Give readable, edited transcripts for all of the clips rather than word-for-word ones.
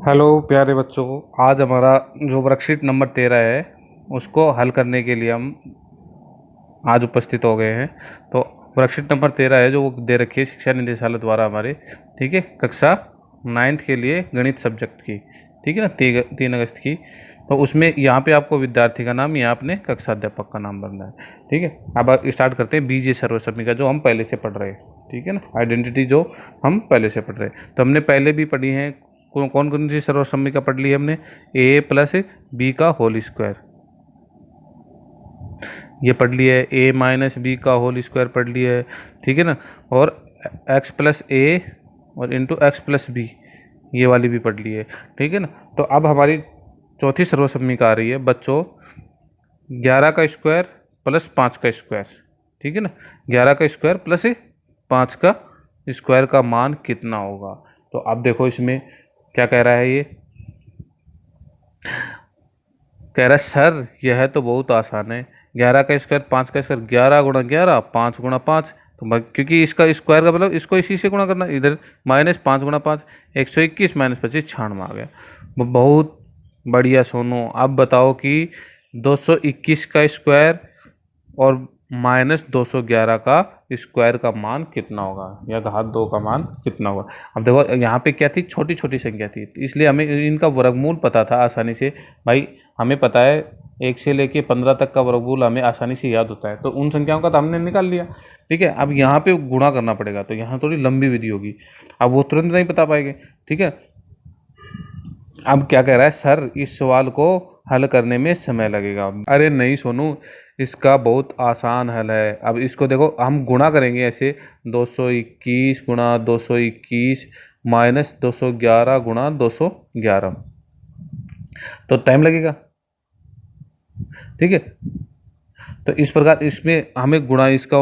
Hello प्यारे बच्चों। आज हमारा जो वर्कशीट नंबर 13 है उसको हल करने के लिए हम आज उपस्थित हो गए हैं। तो वर्कशीट नंबर 13 है जो वो दे रखी है शिक्षा निदेशालय द्वारा हमारे, ठीक है, कक्षा 9th के लिए गणित सब्जेक्ट की, ठीक है ना, 3 अगस्त की। तो उसमें यहाँ पे आपको विद्यार्थी का नाम, यहाँ अपने कक्षा अध्यापक का नाम भरना है, ठीक है। अब स्टार्ट करते हैं बीजीय सर्वसम्मिका जो हम पहले से पढ़ रहे हैं, ठीक है ना, आइडेंटिटी जो हम पहले से पढ़ रहे हैं। तो हमने पहले भी पढ़ी है, कौन कौन सी सर्वसम्मिका पढ़ ली है हमने? a प्लस बी का होल स्क्वायर, ये पढ़ लिया है। a माइनस बी का होल स्क्वायर पढ़ लिया है, ठीक है ना। और x प्लस ए और इंटू एक्स प्लस बी, ये वाली भी पढ़ ली है, ठीक है ना। तो अब हमारी चौथी सर्वसम्मिका आ रही है बच्चों, 11 का स्क्वायर प्लस 5 का स्क्वायर, ठीक है ना। 11 का स्क्वायर प्लस 5 का स्क्वायर का मान कितना होगा? तो अब देखो इसमें क्या कह रहा है, ये कह रहा है सर यह तो बहुत आसान है, 11 का स्क्वायर 5 का स्क्वायर, 11 गुणा 11 5 गुणा 5। तो क्योंकि इसका स्क्वायर का मतलब इसको इसी से गुणा करना, इधर -5 गुणा 5 121 -25 96 आ गया। बहुत बढ़िया सोनू। अब बताओ कि 221 का स्क्वायर और -211 का स्क्वायर का मान कितना होगा, या घात 2 का मान कितना होगा? अब देखो यहाँ पे क्या थी, छोटी छोटी संख्या थी, इसलिए हमें इनका वर्गमूल पता था आसानी से। भाई हमें पता है 1 से लेके 15 तक का वर्गमूल हमें आसानी से याद होता है, तो उन संख्याओं का तो हमने निकाल लिया, ठीक है। अब यहाँ पे गुणा करना पड़ेगा, तो यहाँ थोड़ी लंबी विधि होगी, अब वो तुरंत नहीं बता पाएंगे, ठीक है। अब क्या कह रहा है सर, इस सवाल को हल करने में समय लगेगा। अरे नहीं सोनू, इसका बहुत आसान हल है। अब इसको देखो, हम गुणा करेंगे ऐसे, 221 गुणा 221 -211 गुणा 211, तो टाइम लगेगा, ठीक है। तो इस प्रकार इसमें हमें गुणा, इसका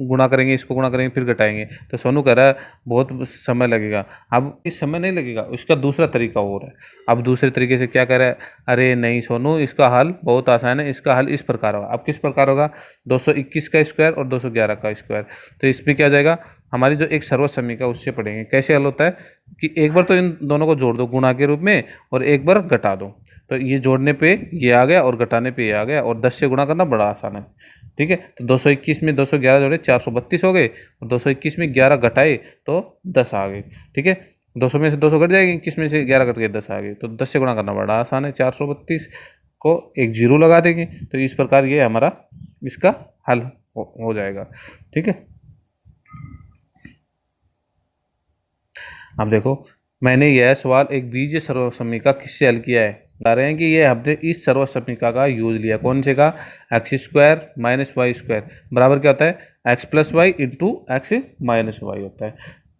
गुणा करेंगे, इसको गुणा करेंगे, फिर घटाएंगे, तो सोनू कह रहा है बहुत समय लगेगा। अब इस समय नहीं लगेगा, इसका दूसरा तरीका और है। अब दूसरे तरीके से क्या कह रहा है, अरे नहीं सोनू, इसका हल बहुत आसान है, इसका हल इस प्रकार होगा। अब किस प्रकार होगा? 221 का स्क्वायर और 211 का स्क्वायर, तो इस पर क्या जाएगा, हमारी जो एक सर्वसम्मिका उससे पढ़ेंगे कैसे हल होता है, कि एक बार तो इन दोनों को जोड़ दो गुणा के रूप में, और एक बार घटा दो। तो ये जोड़ने पे ये आ गया और घटाने पे ये आ गया, और 10 से गुणा करना बड़ा आसान है, ठीक है। तो 221 में 211 जोड़े 432 हो गए, और 221 में 11 घटाए तो 10 आ गए, ठीक है। 200 में से 200 घट जाएंगे, 21 में से 11 घट गए 10 आ गए, तो 10 से गुणा करना बड़ा आसान है। 432 को एक जीरो लगा देंगे, तो इस प्रकार ये हमारा इसका हल हो जाएगा, ठीक है। अब देखो, मैंने यह सवाल एक बीजीय सर्वसम्मिका किससे हल किया है, बता रहे हैं कि ये हमने इस सर्वसम्मिका का यूज लिया। कौन से का? X square minus Y square बराबर क्या होता है, X plus Y into x minus Y होता है,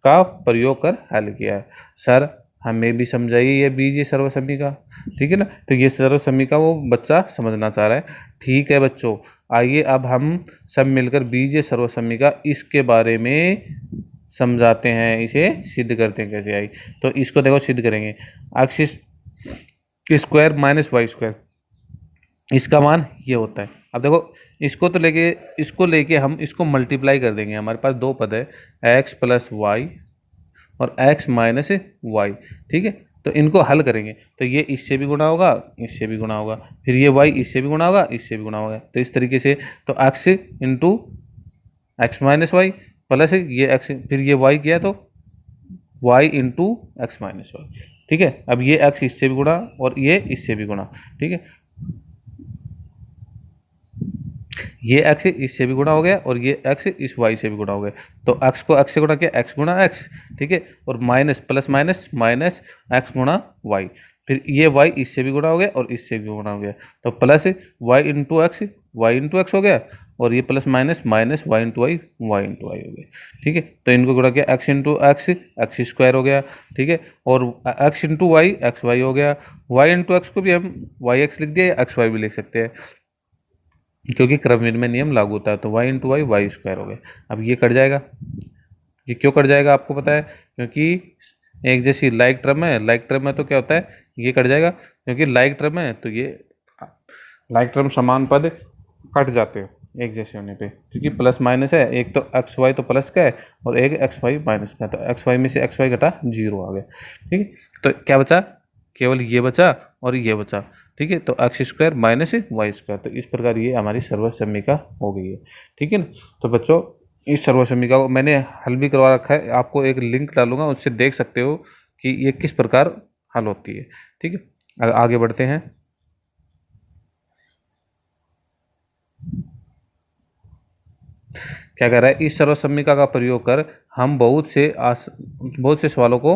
का प्रयोग कर हल किया है। सर हमें भी समझाइए ये बीजीय सर्वसम्मिका, ठीक है ना। तो ये सर्वसम्मिका वो बच्चा समझना चाह रहा है, ठीक है बच्चों। आइए अब हम सब मिलकर बीजीय सर्वसम्मिका इसके बारे में समझाते हैं, इसे सिद्ध करते हैं कैसे आई। तो इसको देखो सिद्ध करेंगे, X square minus Y square, इसका मान ये होता है। अब देखो इसको लेके हम इसको मल्टीप्लाई कर देंगे, हमारे पास दो पद है, एक्स प्लस वाई और एक्स माइनस वाई, ठीक है। तो इनको हल करेंगे, तो ये इससे भी गुणा होगा, इससे भी गुणा होगा, फिर ये वाई इससे भी गुणा होगा, इससे भी गुणा होगा, तो इस तरीके से। तो x into x minus y plus ये एक्स, फिर ये वाई किया तो y into x minus Y, ठीक है। अब ये एक्स इससे भी गुणा और ये इससे भी गुणा, ठीक है। ये एक्स इससे भी गुणा हो गया और ये एक्स इस वाई से भी गुणा हो गया, तो एक्स को एक्स से गुणा किया, एक्स गुणा एक्स, ठीक है। और minus plus minus minus x गुणा वाई, फिर ये वाई इससे भी गुणा हो गया और इससे भी गुणा हो गया, तो प्लस वाई इंटू एक्स हो गया, और ये plus minus minus y into y हो गया, ठीक है। तो इनको गुणा किया, एक्स इंटू एक्स स्क्वायर हो गया, ठीक है। और x into y x y हो गया, वाई इंटू एक्स को भी हम वाई एक्स लिख दिया, एक्स वाई भी लिख सकते हैं क्योंकि क्रमविनिमय में नियम लागू होता है। तो वाई इंटू वाई स्क्वायर हो गया। अब ये कट जाएगा, ये क्यों कट जाएगा आपको पता है, क्योंकि एक जैसी लाइक टर्म है, लाइक टर्म में तो क्या होता है, ये कट जाएगा, क्योंकि लाइक टर्म है तो ये लाइक टर्म समान पद कट जाते हैं एक जैसे होने पे, क्योंकि प्लस माइनस है, एक तो एक्स वाई तो प्लस का है और एक एक्स वाई माइनस का है, तो एक्स वाई में से एक्स वाई घटा जीरो आ गया, ठीक है। तो क्या बचा, केवल ये बचा और ये बचा। ठीक है, तो x square minus Y square. तो इस प्रकार ये हमारी सर्व समीका हो गई है। ठीक है ना। तो बच्चों इस सर्व समीका को मैंने हल भी करवा रखा है, आपको एक लिंक डालूंगा, उससे देख सकते हो कि ये किस प्रकार हल होती है। ठीक है, आगे बढ़ते हैं। क्या कह रहा है, इस सर्व समीका का प्रयोग कर हम बहुत से सवालों को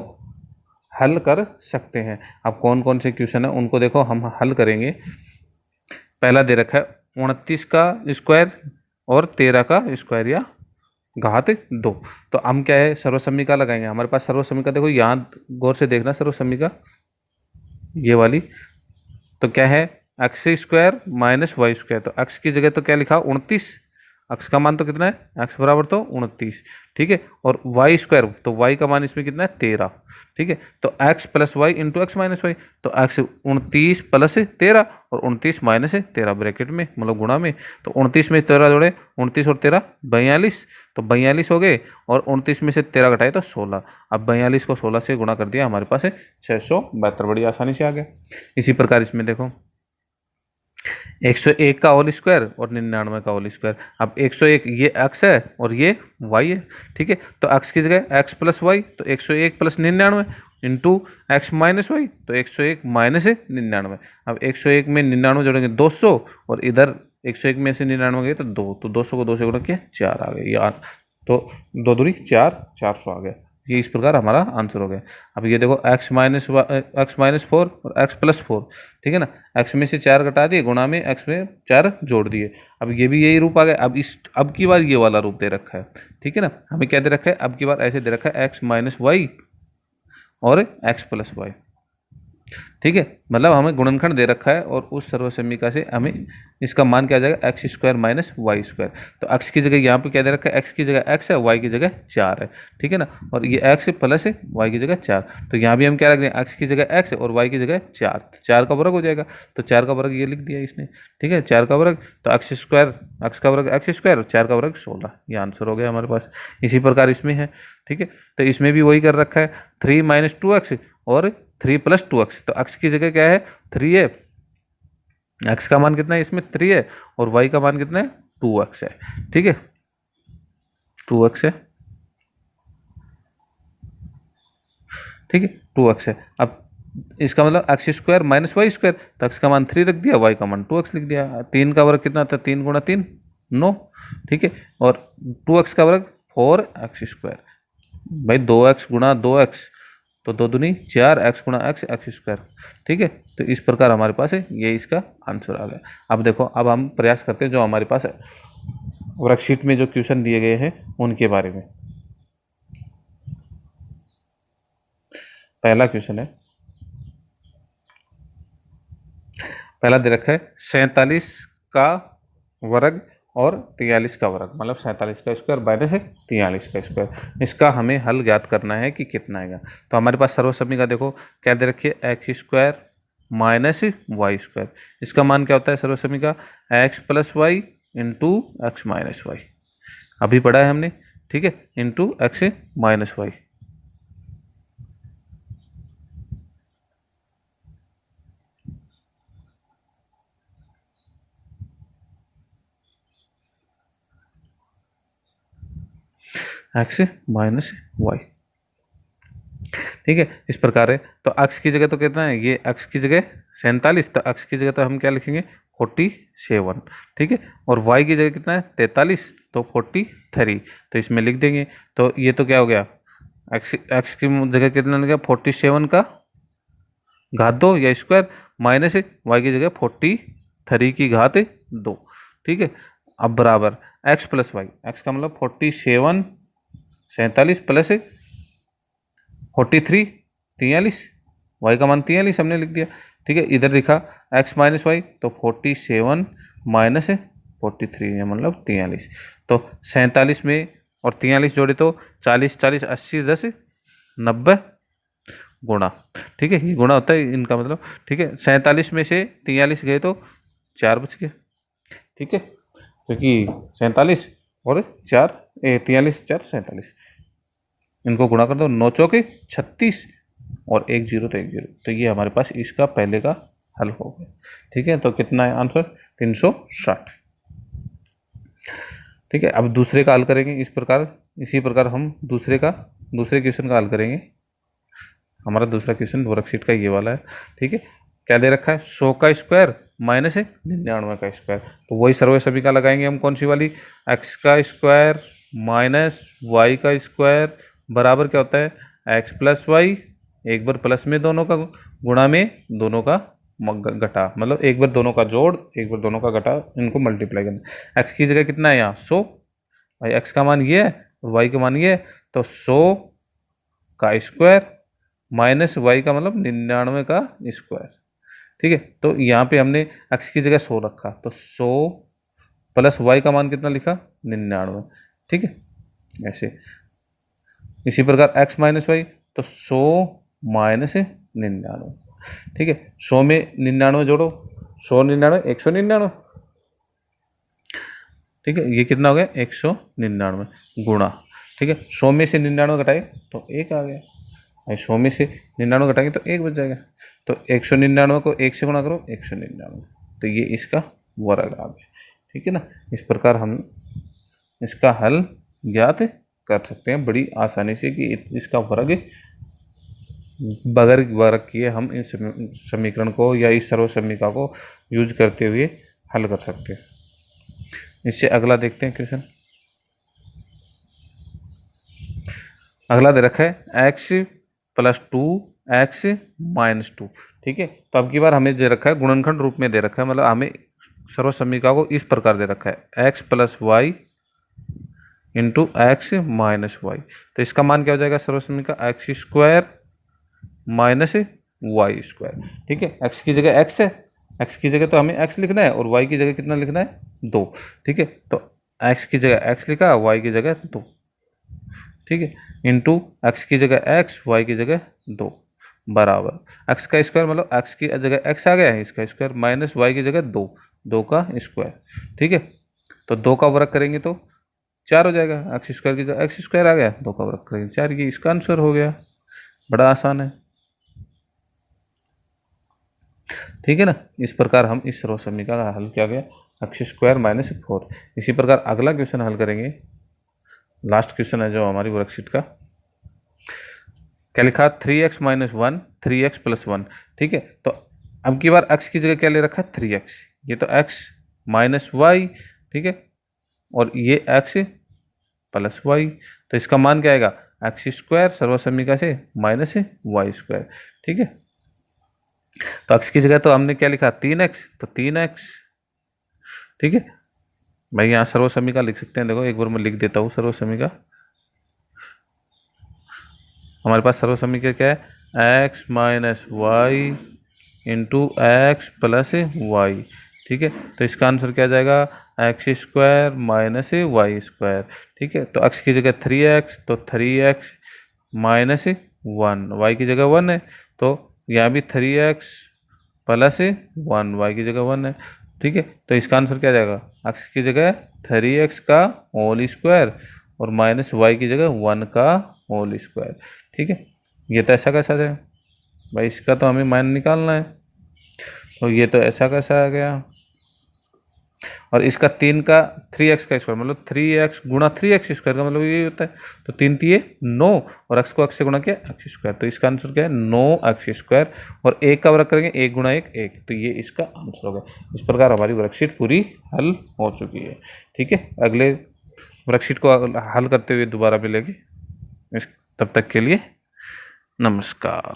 हल कर सकते हैं। अब कौन कौन से क्वेश्चन है उनको देखो हम हल करेंगे। पहला दे रखा है 29 का स्क्वायर और 13 का स्क्वायर या घात 2। तो हम क्या है सर्व समीका लगाएंगे। हमारे पास सर्व समीका देखो, यहाँ गौर से देखना सर्व समीका ये वाली। तो क्या है x square minus Y square. तो एक्स की जगह तो क्या लिखा 29, एक्स का मान तो कितना है एक्स बराबर तो 29। ठीक है, और वाई स्क्वायर तो वाई का मान इसमें कितना है 13। ठीक है, तो x plus Y into x minus y. तो एक्स 29 प्लस 13 और 29 माइनस 13 ब्रैकेट में मतलब गुणा में। तो 29 में 13 जोड़े 29 और 13 42। तो 42 हो गए और 29 में से 13 घटाए तो 16। अब 42 को 16 से गुणा कर दिया, हमारे पास है 672। बड़ी आसानी से आ गया। इसी प्रकार इसमें देखो 101 का होल स्क्वायर और 99 का होल स्क्वायर। अब 101 ये एक्स है और ये वाई है। ठीक है, तो एक्स की जगह एक्स प्लस वाई, तो 101 plus 99 into x minus y, तो 101 माइनस 99। अब 101 में 99 जोड़ेंगे 200 और इधर 101 में से 99 गए तो 2, तो 200 को 2 से गुणा किया 4 आ गए यार। तो 2 दूनी 4, 400 आ गया। ये इस प्रकार हमारा आंसर हो गया। अब ये देखो x-4 और x+4। ठीक है ना, x में से 4 घटा दिए, गुणा में x में 4 जोड़ दिए। अब ये भी यही रूप आ गया। अब की बार ये वाला रूप दे रखा है। ठीक है ना, हमें क्या दे रखा है, अब की बार ऐसे दे रखा है x-y और x+y। ठीक है, मतलब हमें गुणनखंड दे रखा है और उस सर्व समीका से हमें इसका मान क्या आ जाएगा x square minus Y square. तो एक्स की जगह यहाँ पे क्या दे रखा है, एक्स की जगह एक्स है, वाई की जगह 4 है। ठीक है ना, और ये एक्स प्लस है वाई की जगह 4। तो यहाँ भी हम क्या रख दें, एक्स की जगह एक्स और वाई की जगह 4। 4 का वर्ग हो जाएगा, तो 4 का वर्ग ये लिख दिया इसने। ठीक है, 4 का वर्ग तो एक्स स्क्वायर, एक्स का वर्ग एक्स स्क्वायर और 4 का वर्ग 16। ये आंसर हो गया हमारे पास। इसी प्रकार इसमें है। ठीक है, तो इसमें भी वही कर रखा है 3 - 2x और 3 + 2x। तो x की जगह क्या है 3 है, x का मान कितना है इसमें 3 है और y का मान कितना है 2x है। ठीक है, 2x है। ठीक है, 2x है। अब इसका मतलब x square minus Y square, तो x का मान 3 रख दिया, y का मान 2x लिख दिया। 3 का वर्ग कितना था, 3 × 3 9। ठीक है, और 2x का वर्ग 4x स्क्वायर। भाई 2x × 2x तो 2 दूनी 4, x × x एक्स स्क्वायर। ठीक है, तो इस प्रकार हमारे पास है, ये इसका आंसर आ गया। अब देखो, अब हम प्रयास करते हैं जो हमारे पास है वर्कशीट में जो क्वेश्चन दिए गए हैं उनके बारे में। पहला क्वेश्चन है, पहला दे रखा है 47 का वर्ग और 43 का वर्ग, मतलब 47 का स्क्वायर माइनस 43 का स्क्वायर। इसका हमें हल ज्ञात करना है कि कितना आएगा। तो हमारे पास सर्व समीका देखो क्या दे रखी है, x square minus Y square. इसका मान क्या होता है सर्व समीका, X plus Y into x minus Y. अभी पढ़ा है हमने। ठीक है, into x minus Y. X minus Y. ठीक है, इस प्रकार है। तो एक्स की जगह तो कितना है, ये एक्स की जगह 47, तो एक्स की जगह तो हम क्या लिखेंगे 47। ठीक है, और वाई की जगह कितना है 43, तो 43। तो इसमें लिख देंगे। तो ये तो क्या हो गया, एक्स की जगह कितना लग गया 47 का घात 2 या स्क्वायर माइनस वाई की जगह 43 की घात 2। ठीक है, अब बराबर एक्स प्लस वाई, एक्स का मतलब 47 47 प्लस 43 43, वाई का मान 43 हमने लिख दिया। ठीक है, इधर लिखा एक्स माइनस वाई, तो 47 माइनस 43 है मतलब 43। तो 47 में और 43 जोड़े तो 40 40 80 10 90 गुणा। ठीक है, ये गुणा होता है इनका मतलब। ठीक है, 47 में से 43 गए तो 4 बच गए। ठीक है, क्योंकि 47 और 4 43 4 47, इनको गुणा कर दो, 9 चौके 36 और एक जीरो तो एक जीरो, तो ये हमारे पास इसका पहले का हल हो गया। ठीक है, तो कितना है आंसर 360। ठीक है, अब दूसरे का हल करेंगे इस प्रकार, इसी प्रकार हम दूसरे क्वेश्चन का हल करेंगे। हमारा दूसरा क्वेश्चन वर्कशीट का ये वाला है। ठीक है, क्या दे रखा है 100 का स्क्वायर माइनस 99 का स्क्वायर, तो वही सर्व समीकरण लगाएंगे हम, कौन सी वाली, x का स्क्वायर माइनस वाई का स्क्वायर बराबर क्या होता है x प्लस वाई, एक बार प्लस में दोनों का गुणा में दोनों का घटा, मतलब एक बार दोनों का जोड़ एक बार दोनों का घटा, इनको मल्टीप्लाई करना। x की जगह कितना है यहाँ 100, भाई x का मान ये है और y का मान ये है, तो 100 का स्क्वायर माइनस वाई का मतलब 99 का स्क्वायर। ठीक है, तो यहाँ पे हमने x की जगह 100 रखा, तो 100 प्लस y का मान कितना लिखा 99। ठीक है, ऐसे इसी प्रकार x माइनस वाई, तो 100 माइनस 99। ठीक है, 100 में 99 जोड़ो, 100 99 199। ठीक है, ये कितना हो गया 199 गुणा। ठीक है, 100 में से 99 घटाए तो एक आ गया, 100 में से 99 घटाएंगे तो एक बच जाएगा, तो 199 को एक से गुणा करो 199, तो ये इसका वर्ग आ गया। ठीक है ना, इस प्रकार हम इसका हल ज्ञात कर सकते हैं बड़ी आसानी से कि इसका वर्ग बगैर वर्ग किए हम इस समीकरण को या इस सर्व समीकरण को यूज करते हुए हल कर सकते हैं। इससे अगला देखते हैं क्वेश्चन। अगला दे रखा है x प्लस 2x माइनस 2। ठीक है, तो अब की बार हमें दे रखा है गुणनखंड रूप में दे रखा है, मतलब हमें सर्व समीकरण को इस प्रकार दे रखा है x plus Y into x minus y, तो इसका मान क्या हो जाएगा सर्व समीकरण x square minus Y square. ठीक है, x की जगह x है, x की जगह तो हमें x लिखना है और y की जगह कितना लिखना है 2। ठीक है, तो x की जगह x लिखा, y की जगह 2। ठीक है, इंटू x की जगह x, y की जगह 2 बराबर x का स्क्वायर, मतलब x की जगह x आ गया है इसका स्क्वायर, माइनस y की जगह 2 का स्क्वायर। ठीक है, तो 2 का वर्ग करेंगे तो 4 हो जाएगा, एक्स स्क्वायर की जगह एक्स स्क्वायर आ गया, 2 का वर्ग करेंगे 4, ये इसका आंसर हो गया। बड़ा आसान है। ठीक है ना, इस प्रकार हम इस सर्व समीकरण का हल किया गया एक्स स्क्वायर माइनस 4। इसी प्रकार अगला क्वेश्चन हल करेंगे, लास्ट क्वेश्चन है जो हमारी वर्कशीट का। क्या लिखा 3x माइनस 1 3x प्लस 1। ठीक है, तो अब की बार x की जगह क्या ले रखा है 3x, ये तो x माइनस वाई। ठीक है, और ये x प्लस वाई, तो इसका मान क्या आएगा एक्स स्क्वायर सर्व समीकरण से माइनस वाई स्क्वायर। ठीक है, तो x की जगह तो हमने क्या लिखा 3x, तो 3x। ठीक है भाई, यहाँ सर्व समीकरण लिख सकते हैं, देखो एक बार मैं लिख देता हूँ सर्व समीकरण। हमारे पास सर्व समीकरण क्या है x minus y into x plus y. ठीक है, तो इसका आंसर क्या जाएगा x square minus Y square. ठीक है, तो x की जगह 3x, तो 3x माइनस 1, वाई की जगह 1 है, तो यहाँ भी 3x प्लस 1, वाई की जगह 1 है। ठीक है, तो इसका आंसर क्या जाएगा x की जगह 3x का होल स्क्वायर और माइनस वाई की जगह 1 का होल स्क्वायर। ठीक है, ये तो ऐसा कैसा है भाई, इसका तो हमें मान निकालना है, तो ये तो ऐसा कैसा आ गया, और इसका 3 का 3x का स्क्वायर, मतलब 3x गुणा 3x स्क्वायर का मतलब ये होता है, तो 3 3 9 और x को x से गुणा किया एक्स स्क्वायर, तो इसका आंसर क्या है 9x स्क्वायर, और 1 का वर्ग करेंगे 1 गुणा 1 1, तो ये इसका आंसर हो गया। इस प्रकार हमारी वर्कशीट पूरी हल हो चुकी है। ठीक है, अगले वर्कशीट को हल करते हुए दोबारा मिलेंगे, तब तक के लिए नमस्कार।